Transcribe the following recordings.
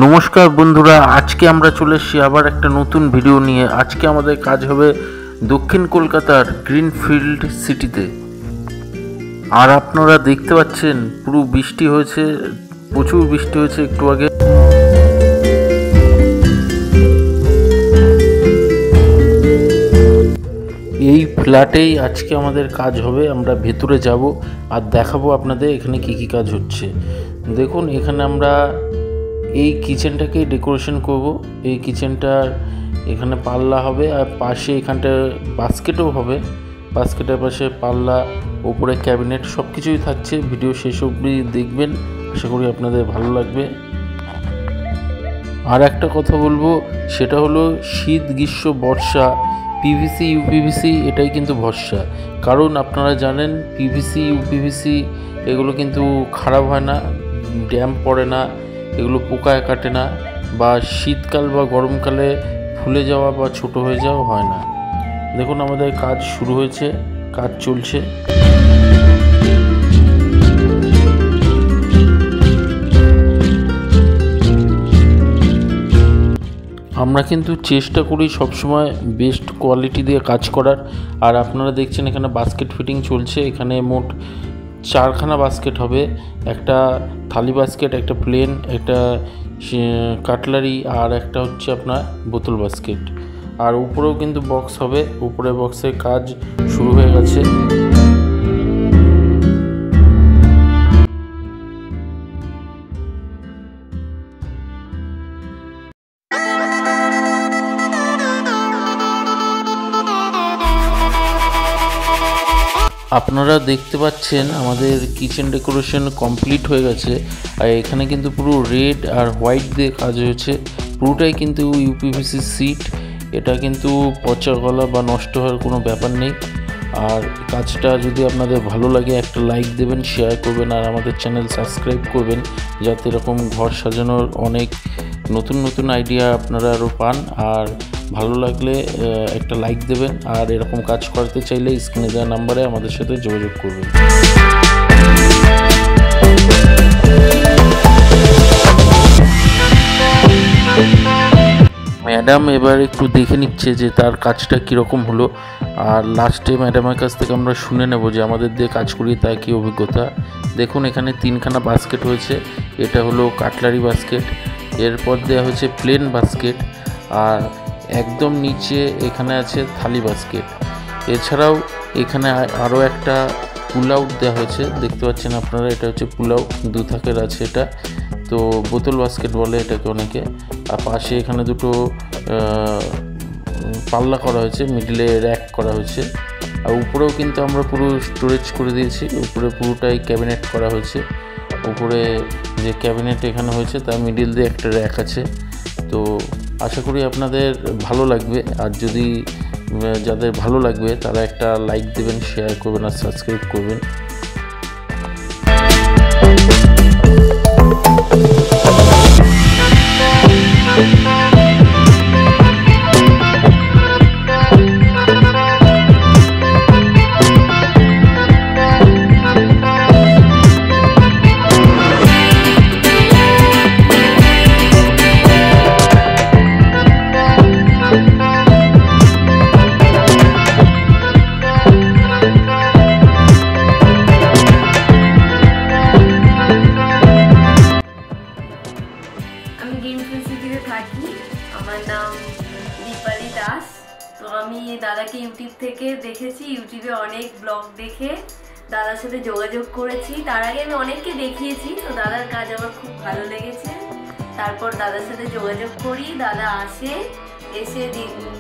নমস্কার বন্ধুরা, আজকে আমরা চলে এসেছি আবার একটা নতুন ভিডিও নিয়ে। আজকে আমাদের কাজ হবে দক্ষিণ কলকাতার গ্রিনফিল্ড সিটিতে। আর আপনারা দেখতে পাচ্ছেন পুরো বৃষ্টি হয়েছে, প্রচুর বৃষ্টি হয়েছে একটু আগে। এই ফ্ল্যাটেই আজকে আমাদের কাজ হবে। আমরা ভেতরে যাব আর দেখাবো আপনাদের এখানে কি কি কাজ হচ্ছে। দেখুন, এখানে আমরা এই কিচেনটাকে ডেকোরেশন করব। এই কিচেনটার এখানে পাল্লা হবে আর পাশে এখানটা বাস্কেটও হবে। বাস্কেটের পাশে পাল্লা, ওপরে ক্যাবিনেট, সব কিছুই থাকছে। ভিডিও শেষ অবধি দেখবেন, আশা করি আপনাদের ভালো লাগবে। আর একটা কথা বলবো, সেটা হলো শীত, গ্রীষ্ম, বর্ষা পিভিসি ইউপিভিসি এটাই কিন্তু ভরসা। কারণ আপনারা জানেন পিভিসি ইউপিভিসি এগুলো কিন্তু খারাপ হয় না, ড্যাম্প পড়ে না, এগুলো পোকায় কাটে না, বা শীতকাল বা গরমকালে ফুলে যাওয়া বা ছোট হয়ে যাওয়া হয় না। দেখুন, আমাদের কাজ শুরু হয়েছে, কাজ চলছে। আমরা কিন্তু চেষ্টা করি সবসময় বেস্ট কোয়ালিটি দিয়ে কাজ করার। আর আপনারা দেখছেন এখানে বাস্কেট ফিটিং চলছে। এখানে মোট 4খানা বাস্কেট হবে, একটা থালি বাস্কেট, একটা প্লেন, একটা কাটলারি, আর একটা হচ্ছে আপনার বোতল বাস্কেট। আর উপরেও কিন্তু বক্স হবে, উপরে বক্সের কাজ শুরু হয়ে গেছে। আপনারা দেখতে পাচ্ছেন আমাদের কিচেন ডেকোরেশন কমপ্লিট হয়ে গেছে। আর এখানে কিন্তু পুরো রেড আর হোয়াইট দিয়ে কাজ হয়েছে। পুরোটাই কিন্তু ইউপিভিসি সিট। এটা কিন্তু পচা গলা বা নষ্ট হওয়ার কোনো ব্যাপার নেই। আর কাজটা যদি আপনাদের ভালো লাগে, একটা লাইক দেবেন, শেয়ার করবেন, আর আমাদের চ্যানেল সাবস্ক্রাইব করবেন, যাতে এরকম ঘর সাজানোর অনেক নতুন নতুন আইডিয়া আপনারা আরও পান। আর ভালো লাগলে একটা লাইক দেবেন, আর এরকম কাজ করতে চাইলে স্ক্রিনে দেওয়া নাম্বারে আমাদের সাথে যোগাযোগ করবেন। ম্যাডাম এবার একটু দেখে নিচ্ছে যে তার কাজটা কীরকম হলো। আর লাস্টে ম্যাডামের কাছ থেকে আমরা শুনে নেব যে আমাদের দিয়ে কাজ করিয়ে তার কী অভিজ্ঞতা। দেখুন, এখানে 3খানা বাস্কেট হয়েছে। এটা হলো কাটলারি বাস্কেট, এরপর দেওয়া হয়েছে প্লেন বাস্কেট, আর একদম নিচে এখানে আছে থালি বাস্কেট। এছাড়াও এখানে আরও একটা পুল আউট দেওয়া হয়েছে, দেখতে পাচ্ছেন আপনারা, এটা হচ্ছে পুল আউট, 2 থাকের আছে এটা। তো বোতল বাস্কেট বলে এটাকে অনেকে। আর পাশে এখানে দুটো পাল্লা করা হয়েছে, মিডলে র্যাক করা হয়েছে। আর উপরেও কিন্তু আমরা পুরো স্টোরেজ করে দিয়েছি, উপরে পুরোটাই ক্যাবিনেট করা হয়েছে। উপরে যে ক্যাবিনেট এখানে হয়েছে তার মিডিল দিয়ে একটা র্যাক আছে। তো আশা করি আপনাদের ভালো লাগবে। আর যদি যাদের ভালো লাগবে তারা একটা লাইক দেবেন, শেয়ার করবেন, আর সাবস্ক্রাইব করবেন। আমার নাম দীপালি দাস। তো আমি দাদাকে ইউটিউব থেকে দেখেছি, ইউটিউবে অনেক ব্লগ দেখে দাদার সাথে যোগাযোগ করেছি। তার আগে আমি অনেককে দেখিয়েছি, তো দাদার কাজ আমার খুব ভালো লেগেছে। তারপর দাদার সাথে যোগাযোগ করি, দাদা এসে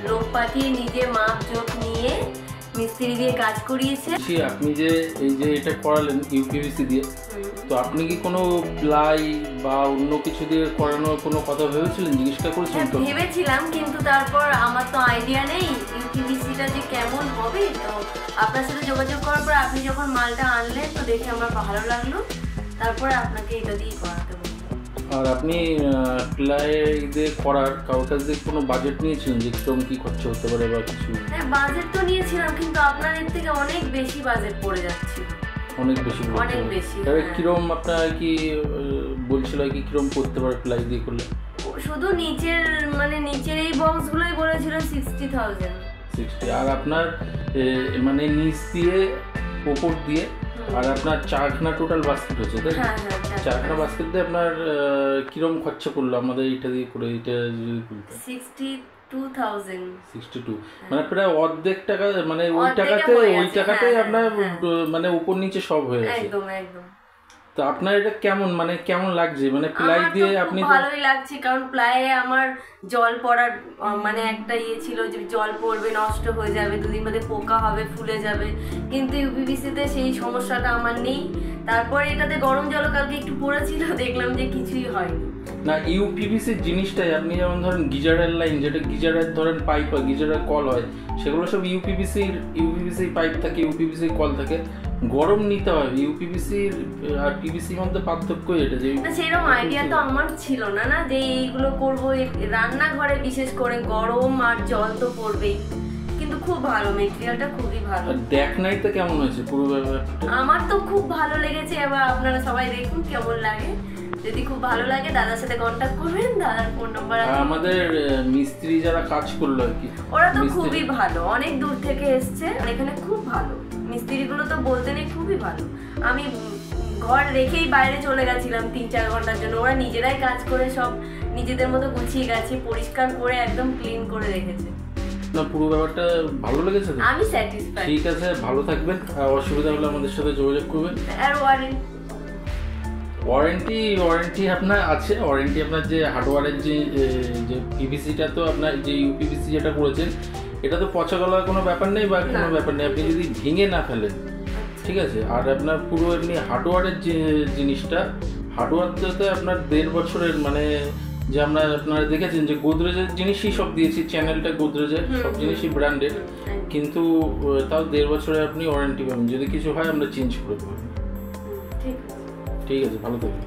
লোক পাঠিয়ে নিজে মাপ জোক নিয়ে মিস্ত্রি দিয়ে কাজ করিয়েছে। আপনি যে এই যে এটা করালেন ইউপিভিসি দিয়ে, তো আপনি কি কোনো প্লাই বা অন্য কিছু দিয়ে করানোর কোনো কথা ভেবেছিলেন, জিজ্ঞাসা করেছিলেন? তো ভেবেছিলাম, কিন্তু তারপর আমার তো আইডিয়া নেই ইউপিভিসিটা যে কেমন হবে। তো আপনার সাথে যোগাযোগ করার পর আপনি যখন মালটা আনলেন, তো দেখে আমার ভালো লাগলো, তারপরে আপনাকে এটা দিয়ে করাতে বললাম। আর আপনি প্লাই দিয়ে করার কারোর কাছ থেকে কোনো বাজেট নিয়েছিলেন যে কিরকম কী খরচা হতে পারে বা কিছু? হ্যাঁ, বাজেট তো নিয়েছিলাম, কিন্তু আপনাদের থেকে অনেক বেশি বাজেট পড়ে যাচ্ছিল। ও অনেক বেশি করতে অনেক পারে। বেশি, তবে হ্যাঁ। কিরম আপনার কি বলছিল কি কিরম করতে পারে প্লাই দিয়ে করলে? শুধু নিচের মানে নিচের এই বক্সগুলোই বলেছিল 60,000। 60। আর আপনার মানে নিচ দিয়ে ওপর দিয়ে আর আপনার চারখানা টোটাল বাস্কেট হচ্ছে তাই? হ্যাঁ, চারখানা বাস্কেট দিয়ে আপনার কিরম খরচা করলো আমাদের এইটা দিয়ে করে? এটা যদি বলতেন। 62,000। 62 মানে প্রায় অর্ধেক টাকা, মানে ওই অর্ধেকে টাকাতে হয়ে ওই গেছে, টাকাতেই হ্যাঁ, আপনার হ্যাঁ। মানে উপর নিচে সব হয়ে গেছে। একদম একদম। তো আপনার এটা কেমন মানে কেমন লাগছে মানে প্লাই আমার তো দিয়ে খুব আপনি? ভালোই লাগছে, কারণ প্লাইয়ে আমার জল পড়ার মানে একটা ইয়ে ছিল যে জল পড়বে, নষ্ট হয়ে যাবে, দুদিন বাদে পোকা হবে, ফুলে যাবে, কিন্তু ইউপিভিসিতে সেই সমস্যাটা আমার নেই। তারপরে এটাতে গরম জলও কালকে একটু পড়েছিল, দেখলাম যে কিছুই হয়নি। না, ইউপিভিসি জিনিসটাই আপনি যেমন ধরেন গিজারের লাইন, যেটা গিজারের ধরেন পাইপ হয়, গিজারের কল হয়, সেগুলো সব ইউপিভিসি পাইপ থাকে, ইউপিভিসি কল থাকে, গরম নিতে হয়। ইউপিভিসির আর পিভিসির মধ্যে পার্থক্য এটা যে না, সেরকম আইডিয়া তো আমার ছিল না না যে এইগুলো করবো। রান্নাঘরে বিশেষ করে গরম আর জল তো পড়বেই, কিন্তু খুব ভালো, মেটেরিয়ালটা খুবই ভালো। দেখ নাই তো কেমন হয়েছে পুরো ব্যাপারটা? আমার তো খুব ভালো লেগেছে। এবার আপনারা সবাই দেখুন কেমন লাগে। যদি খুব ভালো লাগে দাদার সাথে কন্ট্যাক্ট করবেন, দাদার ফোন নাম্বার আছে। আমাদের মিস্ত্রি যারা কাজ করলো আর কি, ওরা তো খুবই ভালো, অনেক দূর থেকে এসছে, এখানে খুব ভালো মিস্ত্রিগুলো, তো বলতে নেই খুবই ভালো। আমি ঘর রেখেই বাইরে চলে গেছিলাম 3-4 ঘন্টার জন্য, ওরা নিজেরাই কাজ করে সব নিজেদের মতো গুছিয়ে গেছে, পরিষ্কার করে একদম ক্লিন করে রেখেছে। না, পুরো ব্যাপারটা ভালো লেগেছে তো? আমি স্যাটিসফাইড। ঠিক আছে, ভালো থাকবেন। অসুবিধা হলে আমাদের সাথে যোগাযোগ করবেন। আর ওয়ারেন্টি আপনার আছে। ওয়ারেন্টি আপনার যে হার্ডওয়্যারের যে পিভিসিটা, তো আপনার যে ইউপিভিসি যেটা করেছেন, এটা তো পচা গলার কোনো ব্যাপার নেই বা কোনো ব্যাপার নেই, আপনি যদি ভেঙে না ফেলেন, ঠিক আছে। আর আপনার পুরো এমনি হার্ডওয়্যারের যে জিনিসটা, হার্ডওয়্যারটাতে আপনার 1.5 বছরের, মানে যে আপনারা দেখেছেন যে গোদরেজের জিনিসই সব দিয়েছি, চ্যানেলটা গোদরেজের, সব জিনিসই ব্র্যান্ডেড, কিন্তু তাও 1.5 বছরে আপনি ওয়ারেন্টি পাবেন। যদি কিছু হয় আমরা চেঞ্জ করে দেবো। ঠিক আছে, ভালো থাকবেন।